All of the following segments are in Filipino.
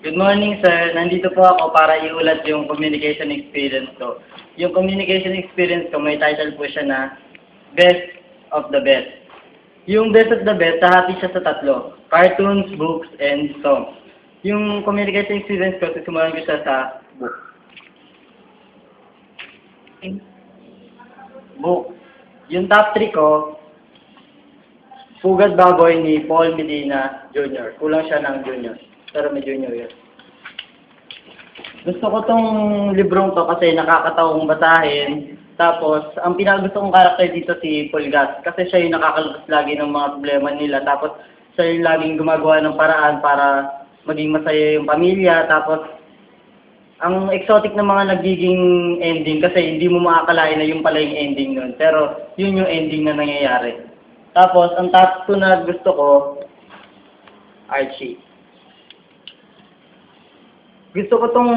Good morning, sir. Nandito po ako para iulat yung communication experience ko. Yung communication experience ko, may title po siya na Best of the Best. Yung Best of the Best, hahati siya sa tatlo. Cartoons, books, and songs. Yung communication experience ko, sisimulan ko siya sa book. Book. Yung top 3 ko, Pugad Baboy ni Paul Medina Jr. Kulang siya ng junior. Pero may junior yun. Gusto ko tong librong to kasi nakakatawang basahin. Tapos, ang pinakagusto kong karakter dito si Pulgas. Kasi siya yung nakakalabas lagi ng mga problema nila. Tapos, siya yung laging gumagawa ng paraan para maging masaya yung pamilya. Tapos, ang exotic ng mga nagiging ending kasi hindi mo makakalain na yung pala yung ending nun. Pero, yun yung ending na nangyayari. Tapos, ang top 2 na gusto ko, Archie. Gusto ko tong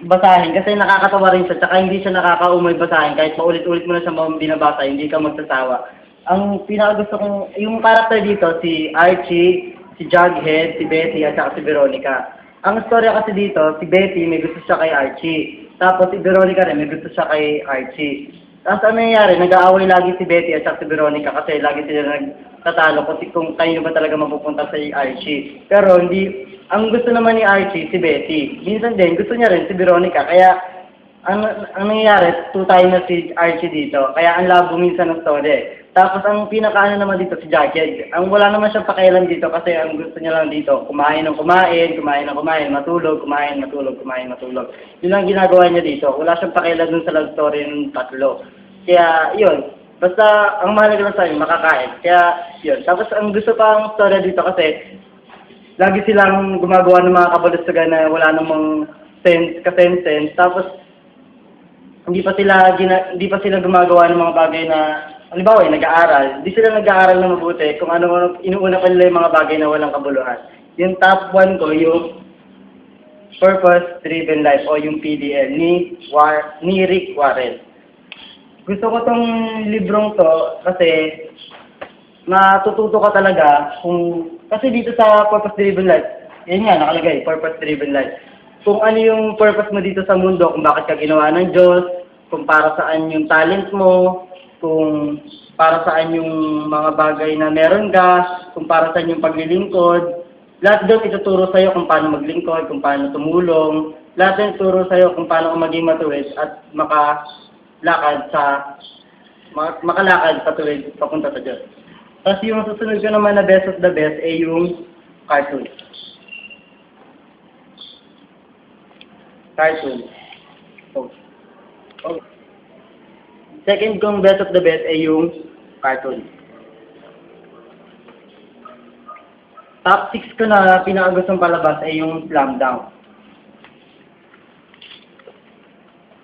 basahin kasi nakakatawa rin siya, tsaka hindi siya nakakaumay basahin. Kahit paulit-ulit mo na siya binabasa, hindi ka magsasawa. Ang pinakagusto kong, yung karakter dito, si Archie, si Jughead, si Betty, at saka si Veronica. Ang storya kasi dito, si Betty may gusto siya kay Archie. Tapos si Veronica rin may gusto siya kay Archie. Tapos ano nangyayari, nag-aaway lagi si Betty at saka si Veronica kasi lagi sila nagtatalo kung kayo ba talaga mapupunta sa Archie. Pero hindi, ang gusto naman ni Archie, si Betty. Minsan din, gusto niya rin si Veronica. Kaya, ang nangyayari, tutay na si Archie dito. Kaya ang labo minsan ng story. Tapos ang pinakaano naman dito si Jughead. Ang wala naman siyang pakialam dito kasi ang gusto niya lang dito, kumain ng kumain, kumain ng kumain, matulog, kumain, matulog, kumain, matulog. Yun lang ginagawa niya dito. Wala siyang pakialam dun sa love story ng tatlo. Kaya, yun. Basta, ang mahalaga lang sa akin, makakain. Kaya, yun. Tapos ang gusto pa ang story dito kasi, lagi silang gumagawa ng mga kabalustugan na wala namang sense. Tapos, hindi pa sila gumagawa ng mga bagay na, halimbawa, nag-aaral. Hindi sila nag-aaral na mabuti kung ano inuuna pa nila yung mga bagay na walang kabuluhan. Yung top 1 ko, yung Purpose Driven Life o yung PDL ni Rick Warren. Gusto ko tong librong to kasi matututo ka talaga kasi dito sa Purpose Driven Life, yan nga nakalagay, Purpose Driven Life. Kung ano yung purpose mo dito sa mundo, kung bakit ka ginawa ng Diyos, kung para saan yung talent mo, kung para saan yung mga bagay na meron ka, kung para saan yung paglilingkod. Lahat doon ituturo sa'yo kung paano maglingkod, kung paano tumulong. Lahat doon ituturo sa'yo kung paano maging matuwid at makalakad patuwid papunta sa Diyos. Tapos yung susunod ko naman na best of the best ay yung cartoon. Second kong best of the best ay yung cartoon. Top 6 ko na pinakagustong palabas ay yung Slam Dunk.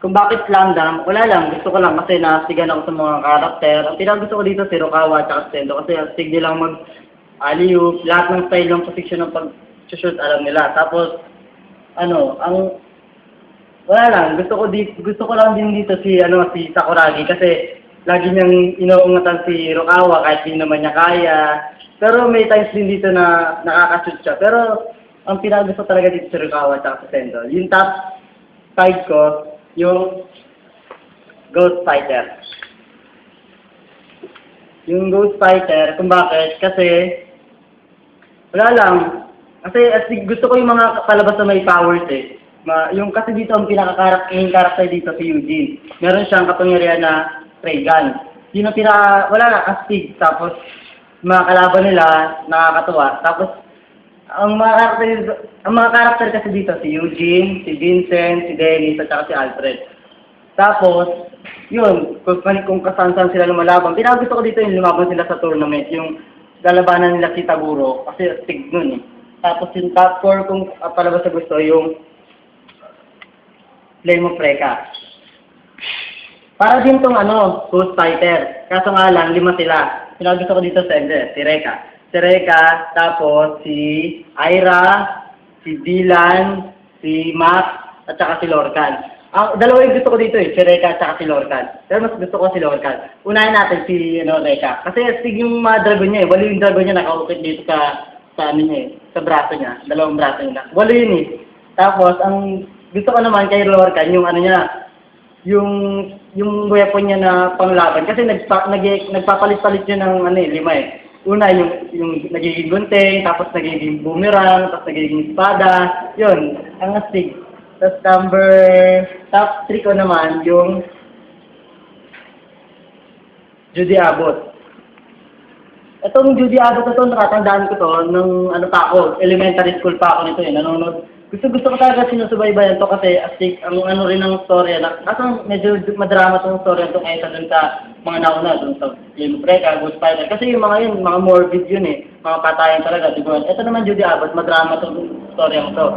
Kung bakit Slam Dunk, wala lang. Gusto ko lang kasi nasigan ako sa mga karakter. Ang pinakagusto ko dito si Rukawa at si Sendo kasi astig nilang mag-alley-oop. Lahat ng style ng position ng pag-shoot alam nila. Tapos, wala lang, gusto ko lang din dito si Sakuragi kasi lagi niyang inuungatan si Rukawa kahit hindi naman niya kaya. Pero may times din dito na nakaka-shoot siya. Pero ang pinakagusto talaga dito si Rukawa at si Sendo. Yung top 5 ko, yung Ghost Fighter. Yung Ghost Fighter, kung bakit? Kasi wala lang. Kasi gusto ko yung mga palabas na may powers eh. Yung kasi dito ang pinaka-karakter dito si Eugene. Meron siyang kapangyarihan na ray gun. Yun ang wala na, astig. Tapos, mga kalaban nila, nakakatuwa. Tapos, ang mga karakter kasi dito, si Eugene, si Vincent, si Dennis, at saka si Alfred. Tapos, yun, kung kasan-san sila lumalaban. Pinagusto ko dito yung lumaban sila sa tournament, yung lalabanan nila si Taguro, kasi astig nun eh. Tapos, yung top 4 kong palabas sa gusto, yung Flame of Recca. Para din tong Ghost Fighter. Kaso nga lang, 5 sila. Pinagusto ko dito sa si Recca. Si Recca, tapos si Ira, si Dylan, si Max, at saka si Lorcan. Dalawa yung gusto ko dito si Recca at saka si Lorcan. Pero mas gusto ko si Lorcan. Unahin natin si Recca. Kasi astig yung mga dragon niya eh. Wali yung dragon niya nakaukit dito sa sa braso niya, dalawang braso niya. Walo yun eh. Tapos, ang gusto ko naman kay Lorcan, yung ano niya, yung weapon niya na panglaban. Kasi nagpapalit-palit niya ng ano eh, 5 eh. Una, yung nagiging gunting, tapos nagiging boomerang, tapos nagiging espada. Yun, ang astig. Tapos top 3 ko naman, yung Judy Abbott. Itong Judy Abbott na to, nakatandaan ko to, nung ano pa ako, elementary school pa ako nito eh, nanonood. Gusto ko talaga sinusubaybayan to kasi astig, ang ano rin ng storya na, kaso medyo madrama tong storya to kaysa dun sa mga nauna, dun sa Game of Reka, Ghost Spider. Kasi yung mga yun, mga morbid yun eh, mga patayan talaga, di ba? Ito naman Judy Abbott, madrama tong storya mo to.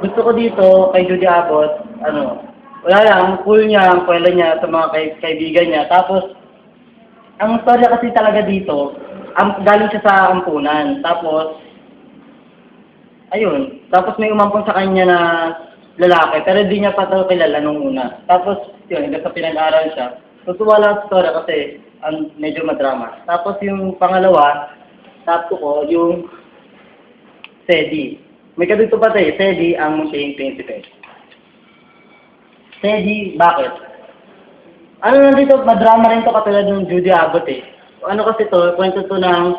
Gusto ko dito, kay Judy Abbott, ano, wala lang, cool niya, ang kwela niya sa mga kaibigan niya. Tapos, ang storya kasi talaga dito, galing siya sa ampunan. Tapos, ayun. Tapos may umampun sa kanya na lalaki, pero di niya pa ito kilala nung una. Tapos, yun, hanggang sa pinag-aral siya. Tutuwa lang sa storya kasi medyo madrama. Tapos yung pangalawa, top 2 ko, yung Sedi. May kadugto pa tayo, Sedi ang Munting Prinsipe. Sedi, bakit? Ano na dito, madrama rin to katulad ng Judy Abbott eh. Ano kasi to, kwento to ng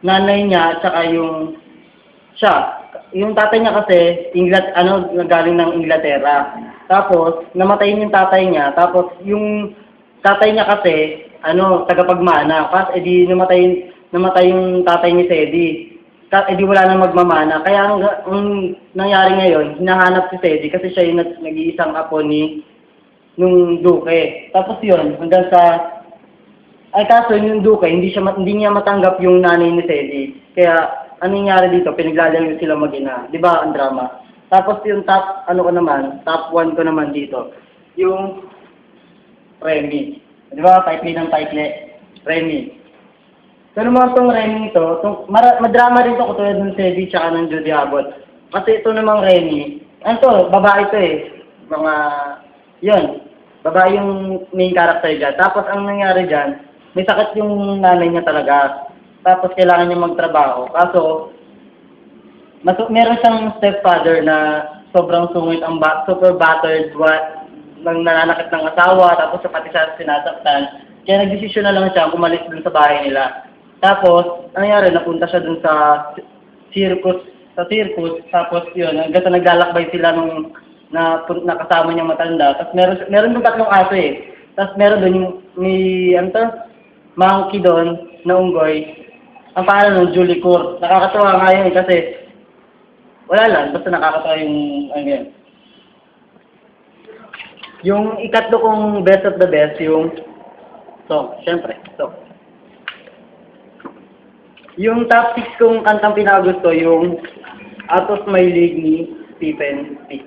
nanay niya at saka yung siya. Yung tatay niya kasi, galing ng Inglaterra. Tapos, namatay yung tatay niya. Tapos, yung tatay niya kasi, tagapagmana. Kasi, edi namatay yung tatay ni Sedi. Edi wala nang magmamana. Kaya, ang nangyari ngayon, hinahanap si Sedi kasi siya yung nag-iisang apo nung Duke. Tapos yun, hanggang sa... kaso yung Duke, hindi niya matanggap yung nanay ni Sedi. Kaya, anong nangyari dito? Pinaglalayo sila mag-ina. Di ba, ang drama? Tapos yung top 1 ko naman dito, yung Remy. Di ba, Taikli ng Taikli? Remy. So naman itong Remy ito, madrama rin ito katulad ng Sedi tsaka ng Judy Abbott. Kasi ito namang Remy, babae ito eh. Babae yung main character dyan. Tapos ang nangyari dyan, may sakit yung nanay niya talaga. Tapos kailangan niya magtrabaho. Kaso, meron siyang stepfather na sobrang sungit, super battered, nang nananakit ng asawa, tapos pati siya sinasaktan. Kaya nagdesisyon na lang siya umalis dun sa bahay nila. Tapos, ang nangyari, napunta siya dun sa circus. Tapos yun, hanggang sa naglalakbay sila nung nakasama niyang matanda. Tapos meron dun 3 aso eh. Tapos meron dun yung monkey doon na unggoy. Ang pangalan nun, Julie Court. Nakakatawa nga yun kasi wala lang, basta nakakatawa yung yan. Yung ikatlo kong best of the best, yung song, syempre, song. Yung top 6 kong kantang pinagusto, yung Out of My League ni Stephen P.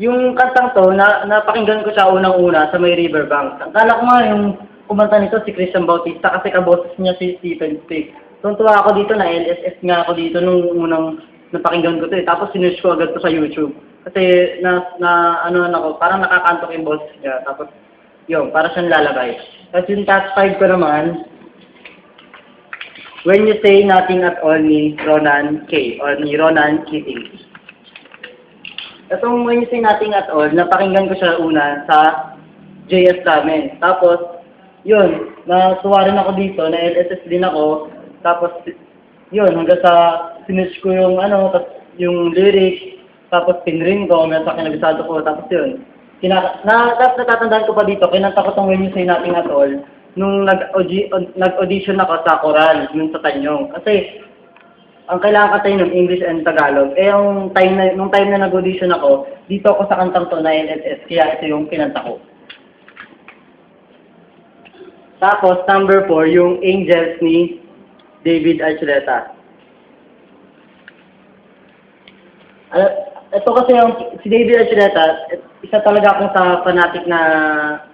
Yung kantang to, napakinggan ko siya unang-una sa may Riverbank. Akala ko nga yung kumanta nito si Christian Bautista kasi kaboses niya si Stephen Speak. Tuntua ako dito na LSS nga ako dito nung unang napakinggan ko to eh. Tapos sinush ko agad to sa YouTube. Kasi parang nakakantok yung boses niya. Tapos yun, para siyang lalabay. Tapos yung top 5 ko naman, When You Say Nothing at All ni Ronan K. or ni Ronan Keating. Itong When You Say Nothing at All, napakinggan ko siya una sa JS namin. Tapos, yun, natuwa rin ako dito, na LSS din ako. Tapos, yun, hanggang sa finish ko yung tapos yung lyrics, tapos pinrin ko, may sa kinabisado ko, tapos yun. Natatandaan ko pa dito, kinanta ko itong When You Say Nothing at All, nung nag-audition ako sa choral, yung sa Tanyong. Kasi, ang kailangan kantahin nun, English and Tagalog. Nung time na nag-audition ako, dito ako sa kantang to na LSS, kaya ito yung kinanta ko. Tapos, number 4, yung Angels ni David Archuleta. Ito kasi si David Archuleta, isa talaga akong fanatic na,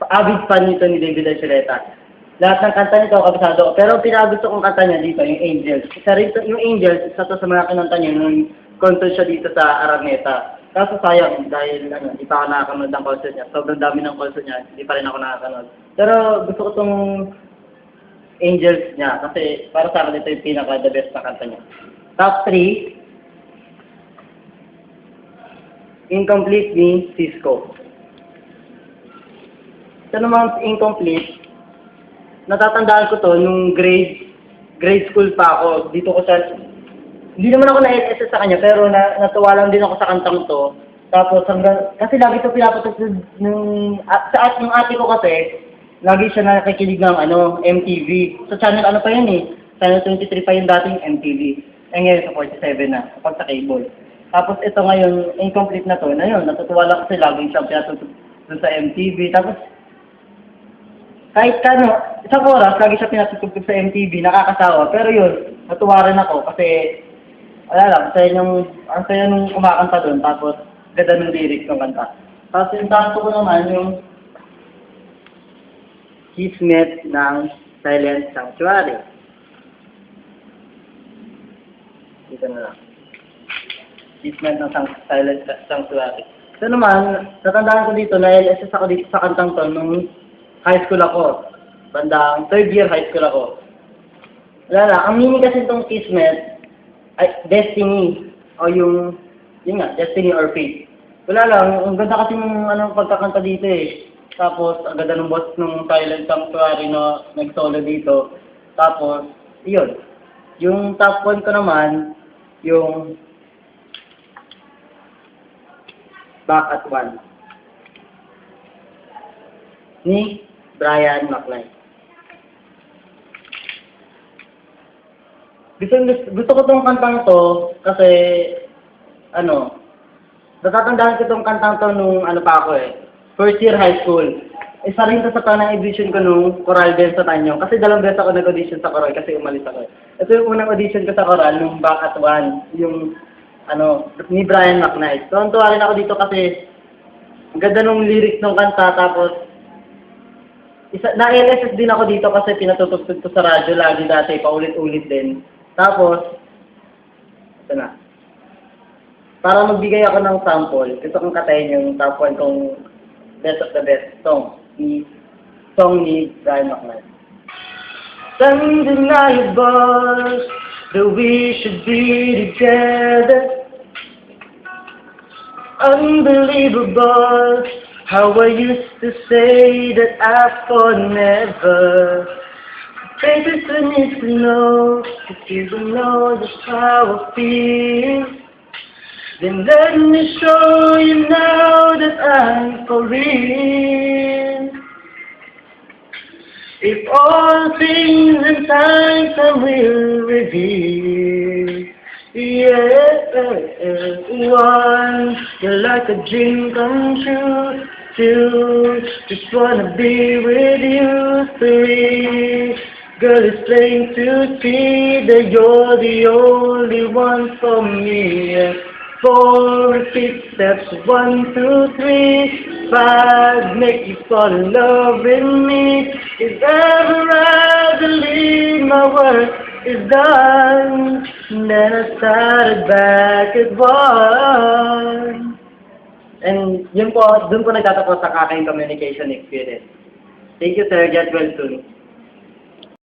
avid fan nito ni David Archuleta. Lahat ng kanta nito, kabisado ko. Pero pinagusto kong kanta niya dito, yung Angels. Yung Angels, isa to sa mga kinanta niya nung concert siya dito sa Araneta. Kaso sayang, dahil hindi pa ako nakakanood ng concert niya. Sobrang dami ng concert niya, hindi pa rin ako nakakanood. Pero gusto ko itong Angels niya. Kasi para sa akin ito yung pinaka-the best na kanta niya. Top 3, Incomplete ni Cisco. Ito naman Incomplete, natatandaan ko to nung grade school pa ako. Dito ko sa, hindi naman ako na-SS sa kanya, pero natuwa lang din ako sa kantang to. Tapos hanggang, kasi lagi ito pinapatugtog nung, yung ate ko kasi, lagi siya nakikinig ng MTV. Sa channel ano pa yun eh, channel 23 pa yung dating MTV. Eh ngayon sa 47 na, kapag sa cable. Tapos ito ngayon, Incomplete na to, na yun, natutuwa lang kasi lagi siya pinatugtog dun sa MTV. Tapos, kahit isang oras, lagi siya pinatutugtog sa MTV, nakakasawa. Pero yun, natuwa rin ako kasi, wala lang, ang saya nung kumakanta doon, tapos, ganda ng lyrics ng kanta. Tapos yung tanto ko naman, yung Kismet ng Silent Sanctuary. Dito na lang. Kismet ng Silent Sanctuary. Ito naman, natandaan ko dito, na-LSS ako dito sa kantang to nung high school ako. Bandang third year high school ako. Wala lang, ang meaning kasi itong Kismet, ay Destiny, o yun nga, Destiny or Fate. Wala lang, ang ganda kasi ng pagkakanta dito eh. Tapos, ang ganda ng boss ng Silent Sanctuary na nag-solo dito. Tapos, yun. Yung top 1 ko naman, yung Back at One ni Brian McKnight. Gusto ko tong kantang to kasi natatandaan ko tong kantang to nung pa ako eh, first year high school. Isa rin to sa tanang audition ko nung choral din sa Tanyong. Kasi 2 beses ako nag-audition sa choral kasi umalis ako. Ito yung unang audition ko sa choral nung Back at One, yung ni Brian McKnight. So, tuwa rin ako dito kasi ang ganda nung lyrics ng kanta, tapos na-LSS din ako dito kasi pinatutugtog ko sa radyo lagi dati, paulit-ulit din. Tapos, ito na. Para magbigay ako ng sample, gusto kong katayin yung top 1 kong best of the best song ni Brian McKnight. It's undeniable that we should be together. Unbelievable how I used to say that I thought never. Baby, I need to know if you don't know just how I feel. Then let me show you now that I'm for real. If all things and times I will reveal. Yeah, one, you're like a dream come true. Two, just wanna be with you. Three, girl, it's plain to see that you're the only one for me. 4, repeat steps, 1, 2, 3, 5, make you fall in love with me. If ever I believe my work is done, then I started back at 1. And yun po, dun po nagtatapos sa aking communication experience. Thank you, sir. Get well soon.